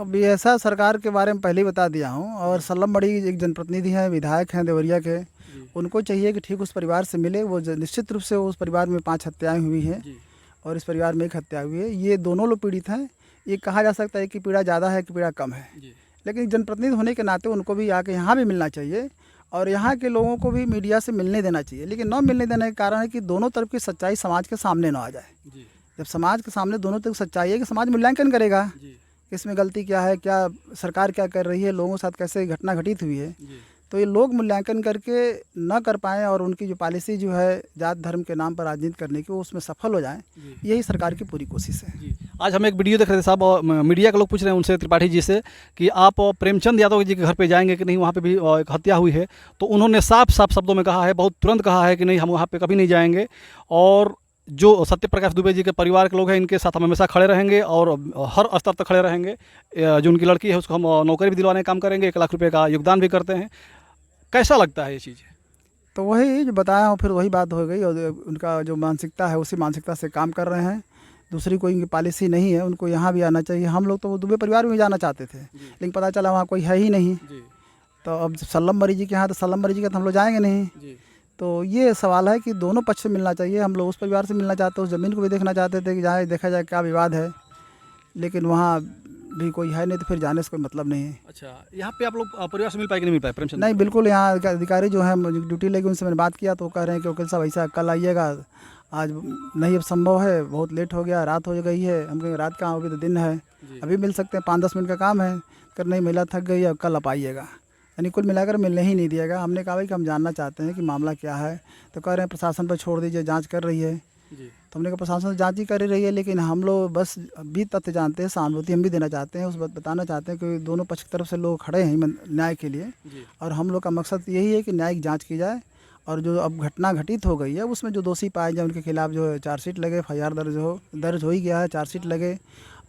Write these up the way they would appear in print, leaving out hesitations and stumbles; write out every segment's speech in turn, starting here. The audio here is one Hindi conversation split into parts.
अब ये ऐसा सरकार के बारे में पहले ही बता दिया हूँ। और सल्लम बड़ी एक जनप्रतिनिधि हैं, विधायक हैं देवरिया के, उनको चाहिए कि ठीक उस परिवार से मिले। वो निश्चित रूप से उस परिवार में 5 हत्याएं हुई हैं और इस परिवार में 1 हत्या हुई है। ये दोनों लोग पीड़ित हैं। ये कहा जा सकता है कि पीड़ा ज़्यादा है कि पीड़ा कम है, लेकिन जनप्रतिनिधि होने के नाते उनको भी आके यहाँ भी मिलना चाहिए और यहाँ के लोगों को भी मीडिया से मिलने देना चाहिए। लेकिन न मिलने देने का कारण है कि दोनों तरफ की सच्चाई समाज के सामने न आ जाए। जब समाज के सामने दोनों तरफ सच्चाई है कि समाज मूल्यांकन करेगा कि इसमें गलती क्या है, क्या सरकार क्या कर रही है, लोगों के साथ कैसे घटना घटित हुई है। तो ये लोग मूल्यांकन करके न कर पाएँ और उनकी जो पॉलिसी जो है जात धर्म के नाम पर राजनीति करने की, वो उसमें सफल हो जाएं, यही सरकार की पूरी कोशिश है। आज हम एक वीडियो देख रहे थे साहब, और मीडिया के लोग पूछ रहे हैं उनसे, त्रिपाठी जी से, कि आप प्रेमचंद यादव जी के घर पे जाएंगे कि नहीं, वहाँ पे भी एक हत्या हुई है। तो उन्होंने साफ साफ शब्दों में कहा है, बहुत तुरंत कहा है कि नहीं, हम वहाँ पे कभी नहीं जाएंगे। और जो सत्य प्रकाश दुबे जी के परिवार के लोग हैं, इनके साथ हम हमेशा खड़े रहेंगे और हर स्तर तक खड़े रहेंगे। जो उनकी लड़की है उसको हम नौकरी भी दिलवाने का काम करेंगे, 1 लाख रुपये का योगदान भी करते हैं। कैसा लगता है ये चीज़? तो वही जो बताया हूँ, फिर वही बात हो गई। और उनका जो मानसिकता है उसी मानसिकता से काम कर रहे हैं। दूसरी कोई इनकी पॉलिसी नहीं है। उनको यहाँ भी आना चाहिए। हम लोग तो वो दुबे परिवार में जाना चाहते थे, लेकिन पता चला वहाँ कोई है ही नहीं। तो अब सल्लम मरी जी के यहाँ, तो सल्लम मरी जी का तो हम लोग जाएंगे नहीं। तो ये सवाल है कि दोनों पक्ष से मिलना चाहिए। हम लोग उस परिवार से मिलना चाहते, उस ज़मीन को भी देखना चाहते थे कि जाए देखा जाए क्या विवाद है, लेकिन वहाँ भी कोई है नहीं, तो फिर जाने से कोई मतलब नहीं है। अच्छा, यहाँ पे आप लोग परिवार से मिल पाए कि नहीं मिल पाए प्रेमचंद? नहीं, बिल्कुल। यहाँ के अधिकारी जो हैं, ड्यूटी लेके उनसे मैंने बात किया तो वो कह रहे हैं कि वकील साहब ऐसा कल आइएगा, आज नहीं अब संभव है, बहुत लेट हो गया, रात हो गई है। हम कहेंगे रात कहाँ, अभी तो दिन है, अभी मिल सकते हैं, 5-10 मिनट का काम है। कर नहीं, महिला थक गई है, कल आप आइएगा। यानी कुल मिलाकर मिलने ही नहीं दिएगा। हमने कहा भाई कि हम जानना चाहते हैं कि मामला क्या है। तो कह रहे हैं प्रशासन पर छोड़ दीजिए, जांच कर रही है। तो हमने कहा प्रशासन जांच ही कर ही रही है, लेकिन हम लोग बस भी तथ्य जानते हैं, सहानुभूति हम भी देना चाहते हैं, उस बात बताना चाहते हैं कि दोनों पक्ष की तरफ से लोग खड़े हैं न्याय के लिए। और हम लोग का मकसद यही है कि न्यायिक जाँच की जाए और जो अब घटना घटित हो गई है उसमें जो दोषी पाए जाए उनके खिलाफ जो है चार्जशीट लगे, FIR दर्ज हो ही गया है, चार्जशीट लगे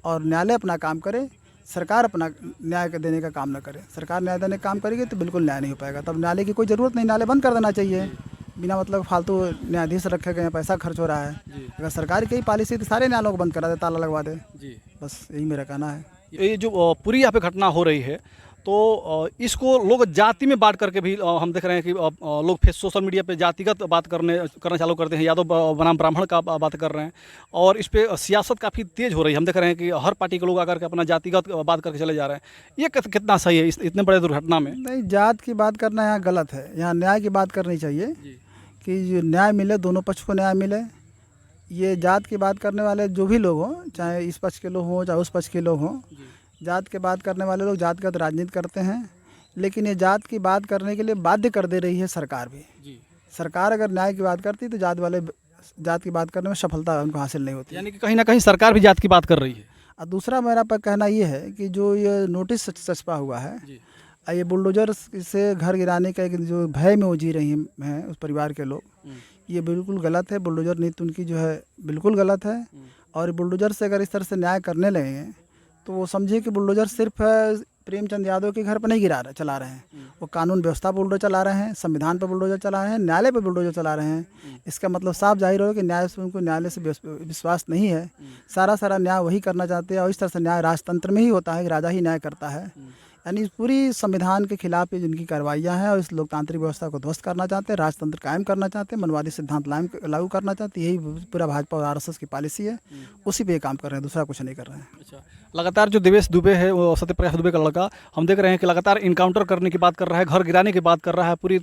और न्यायालय अपना काम करे। सरकार अपना न्याय देने का काम न करे। सरकार न्याय देने का काम करेगी तो बिल्कुल न्याय नहीं हो पाएगा। तब न्यायालय की कोई ज़रूरत नहीं, न्यायालय बंद कर देना चाहिए। बिना मतलब फालतू न्यायाधीश रखे गए, पैसा खर्च हो रहा है। अगर सरकार की पॉलिसी तो सारे न्यायालयों को बंद करा दे, ताला लगवा दे। बस यही मेरा कहना है। ये जो पूरी यहाँ पे घटना हो रही है, तो इसको लोग जाति में बांट करके भी हम देख रहे हैं कि लोग सोशल मीडिया पे जातिगत बात करना चालू करते हैं। यादव बनाम ब्राह्मण का बात कर रहे हैं और इस पे सियासत काफ़ी तेज हो रही है। हम देख रहे हैं कि हर पार्टी के लोग आकर के अपना जातिगत बात करके चले जा रहे हैं। ये कितना सही है इतने बड़े दुर्घटना में? नहीं, जात की बात करना यहाँ गलत है। यहाँ न्याय की बात करनी चाहिए कि जो न्याय मिले, दोनों पक्ष को न्याय मिले। ये जात की बात करने वाले जो भी लोग हों, चाहे इस पक्ष के लोग हों चाहे उस पक्ष के लोग हों, जात के बात करने वाले लोग जातगत राजनीति करते हैं। लेकिन ये जात की बात करने के लिए बाध्य कर दे रही है सरकार भी। सरकार अगर न्याय की बात करती तो जात की बात करने में सफलता उनको हासिल नहीं होती। यानी कि कहीं ना कहीं सरकार भी जात की बात कर रही है। और दूसरा मेरा कहना ये है कि जो ये नोटिस चस्पा हुआ है, ये बुलडोजर से घर गिराने का एक जो भय में वो जी रही हैं उस परिवार के लोग, ये बिल्कुल गलत है। बुलडोजर नीति उनकी जो है बिल्कुल गलत है। और बुलडोजर से अगर इस तरह से न्याय करने लगे तो वो समझिए कि बुलडोजर सिर्फ प्रेमचंद यादव के घर पर नहीं चला रहे हैं, वो कानून व्यवस्था पर बुलडोजर चला रहे हैं, संविधान पर बुलडोजर चला रहे हैं, न्यायालय पर बुलडोजर चला रहे हैं। इसका मतलब साफ जाहिर हो कि उनको न्यायालय से विश्वास नहीं है। सारा न्याय वही करना चाहते हैं और इस तरह से न्याय राजतंत्र में ही होता है कि राजा ही न्याय करता है। यानी पूरी संविधान के खिलाफ जिनकी कार्रवाइयाँ हैं और इस लोकतांत्रिक व्यवस्था को ध्वस्त करना चाहते हैं, राजतंत्र कायम करना चाहते हैं, मनवादी सिद्धांत लागू करना चाहते हैं। यही पूरा भाजपा और RSS की पॉलिसी है, उसी पे काम कर रहे हैं, दूसरा कुछ नहीं कर रहे हैं। अच्छा, लगातार जो देवेश दुबे है, वो सत्य प्रकाश दुबे का लड़का, हम देख रहे हैं कि लगातार इनकाउंटर करने की बात कर रहा है, घर गिराने की बात कर रहा है, पूरी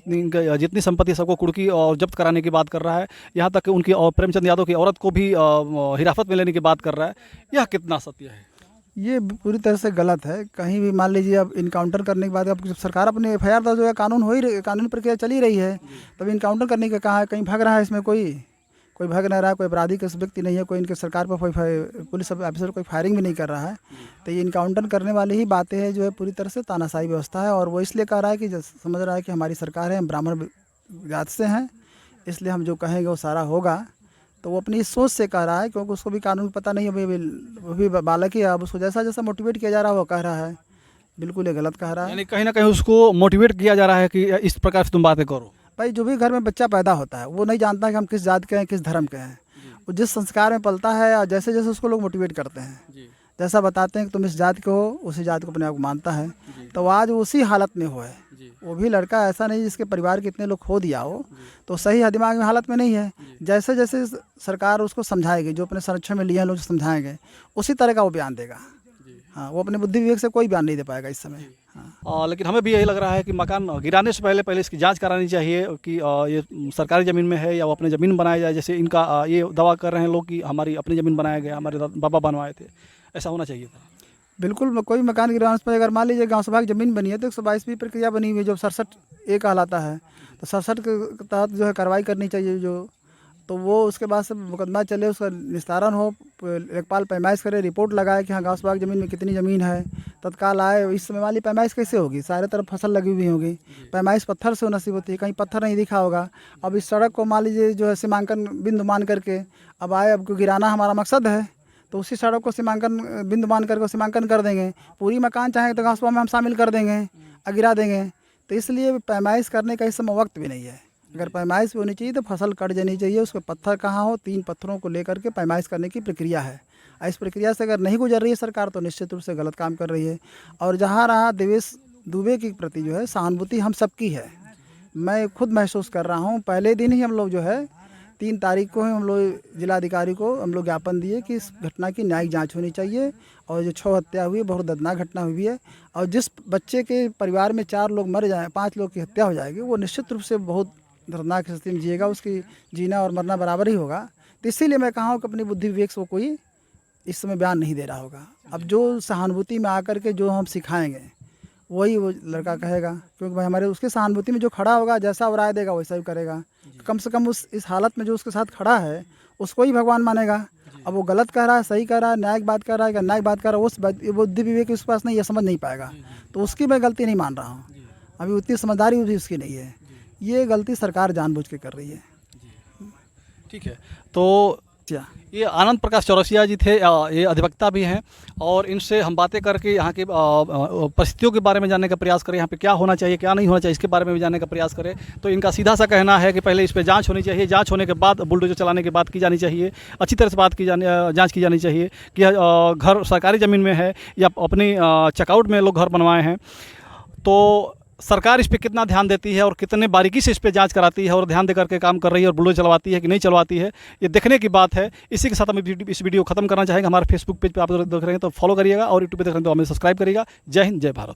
जितनी संपत्ति सबको कुर्की और जब्त कराने की बात कर रहा है, यहाँ तक कि उनकी प्रेमचंद यादव की औरत को भी हिरासत में लेने की बात कर रहा है। यह कितना सत्य है? ये पूरी तरह से गलत है। कहीं भी मान लीजिए अब इनकाउंटर करने के बाद अब जब सरकार अपने FIR दर्ज होगा, कानूनी प्रक्रिया चली रही है, तब इनकाउंटर करने का कहाँ है? कहीं भाग रहा है इसमें कोई भाग नहीं रहा है, कोई अपराधी का व्यक्ति नहीं है, कोई इनके सरकार पर पुलिस ऑफिसर कोई फायरिंग भी नहीं कर रहा है। तो ये इनकाउंटर करने वाली ही बातें हैं जो है पूरी तरह से तानाशाही व्यवस्था है। और वो इसलिए कह रहा है कि समझ रहा है कि हमारी सरकार है, हम ब्राह्मण जात से हैं, इसलिए हम जो कहेंगे वो सारा होगा। तो वो अपनी इस सोच से कह रहा है, क्योंकि उसको भी कानून पता नहीं है, वो भी बालक ही है। अब उसको जैसा जैसा मोटिवेट किया जा रहा है वो कह रहा है, बिल्कुल ये गलत कह रहा है। यानी कहीं ना कहीं उसको मोटिवेट किया जा रहा है कि इस प्रकार से तुम बातें करो। भाई, जो भी घर में बच्चा पैदा होता है वो नहीं जानता कि हम किस जात के हैं, किस धर्म के हैं। वो जिस संस्कार में पलता है और जैसे जैसे उसको लोग मोटिवेट करते हैं, जैसा बताते हैं कि तुम इस जात के हो, उसी जात को अपने आप को मानता है, तो आज वो उसी हालत में हो है। वो भी लड़का ऐसा नहीं जिसके परिवार के इतने लोग खो दिया हो, तो सही दिमाग में हालत में नहीं है। जैसे जैसे सरकार उसको समझाएगी, जो अपने संरक्षण में लिए हैं लोग समझाएंगे, उसी तरह का वो बयान देगा। हाँ, वो अपने बुद्धि विवेक से कोई बयान नहीं दे पाएगा इस समय। हाँ। लेकिन हमें भी यही लग रहा है कि मकान गिराने से पहले इसकी जांच करानी चाहिए कि ये सरकारी ज़मीन में है या वो अपने ज़मीन बनाया जाए। जैसे इनका ये दावा कर रहे हैं लोग कि हमारी अपनी ज़मीन बनाया गया, हमारे बाबा बनवाए थे, ऐसा होना चाहिए था। बिल्कुल, कोई मकान गिराने से पहले अगर मान लीजिए गाँव सभा की ज़मीन बनी है तो 122 प्रक्रिया बनी हुई है जो 67A कहलाता है, तो 67 के तहत जो है कार्रवाई करनी चाहिए जो, तो वो उसके बाद से मुकदमा चले, उसका निस्तारण हो, लेखपाल पैमाइश करे, रिपोर्ट लगाए कि हाँ गाँव सभा की ज़मीन में कितनी ज़मीन है, तत्काल आए। इस समय वाली पैमाइश कैसे होगी, सारे तरफ फसल लगी हुई होगी, पैमाइश पत्थर से नसीब होती है, कहीं पत्थर नहीं दिखा होगा। अब इस सड़क को मान लीजिए जो है सीमांकन बिंदु मान करके अब आए, अब गिराना हमारा मकसद है, तो उसी सड़क को सीमांकन बिंदु मान करके सीमांकन कर देंगे, पूरी मकान चाहे तो गाँव सभा में हम शामिल कर देंगे और गिरा देंगे। तो इसलिए पैमाइश करने का इस समय वक्त भी नहीं है। अगर पैमाइश होनी चाहिए तो फसल कट जानी चाहिए, उसके पत्थर कहाँ हो, 3 पत्थरों को लेकर के पैमाइश करने की प्रक्रिया है। इस प्रक्रिया से अगर नहीं गुजर रही है सरकार तो निश्चित रूप से गलत काम कर रही है। और जहाँ रहा देवेश दुबे के प्रति जो है सहानुभूति हम सबकी है, मैं खुद महसूस कर रहा हूँ। पहले दिन ही हम लोग जो है 3 तारीख को हम लोग जिलाधिकारी को हम लोग ज्ञापन दिए कि इस घटना की न्यायिक जांच होनी चाहिए, और जो 6 हत्या हुई है बहुत दर्दनाक घटना हुई है, और जिस बच्चे के परिवार में 4 लोग मर जाएँ, 5 लोग की हत्या हो जाएगी, वो निश्चित रूप से बहुत दर्दनाक स्थिति में जिएगा, उसकी जीना और मरना बराबर ही होगा। तो इसीलिए मैं कहा हूँ कि अपनी बुद्धि विवेक से वो कोई इस समय बयान नहीं दे रहा होगा। अब जो सहानुभूति में आकर के जो हम सिखाएंगे वही वो लड़का कहेगा, क्योंकि भाई हमारे उसके सहानुभूति में जो खड़ा होगा, जैसा वो राय देगा वैसा ही करेगा। कम से कम इस हालत में जो उसके साथ खड़ा है उसको ही भगवान मानेगा। अब वो गलत कह रहा है, सही कह रहा है, न्यायिक बात कर रहा है, न्यायिक बात कर रहा है, उस बुद्धि विवेक उसके पास नहीं, ये समझ नहीं पाएगा, तो उसकी मैं गलती नहीं मान रहा हूँ। अभी उतनी समझदारी भी उसकी नहीं है, ये गलती सरकार जानबूझ के कर रही है। ठीक है, तो ये आनंद प्रकाश चौरसिया जी थे, ये अधिवक्ता भी हैं, और इनसे हम बातें करके यहाँ के परिस्थितियों के बारे में जानने का प्रयास करें, यहाँ पे क्या होना चाहिए क्या नहीं होना चाहिए इसके बारे में भी जानने का प्रयास करें। तो इनका सीधा सा कहना है कि पहले इस पर जांच होनी चाहिए, जांच होने के बाद बुलडोजर चलाने की बात की जानी चाहिए, अच्छी तरह से जांच की जानी चाहिए कि घर सरकारी ज़मीन में है या अपनी चेकआउट में लोग घर बनवाए हैं, तो सरकार इस पे कितना ध्यान देती है और कितने बारीकी से इस पे जांच कराती है और ध्यान दे करके काम कर रही है और बुलडोजर चलवाती है कि नहीं चलवाती है, ये देखने की बात है। इसी के साथ हम इस वीडियो खत्म करना चाहेंगे। हमारे फेसबुक पेज पे आप देख रहे हैं तो फॉलो करिएगा, और यूट्यूब पे देख रहे हैं तो हमें सब्सक्राइब करिएगा। जय हिंद, जय भारत।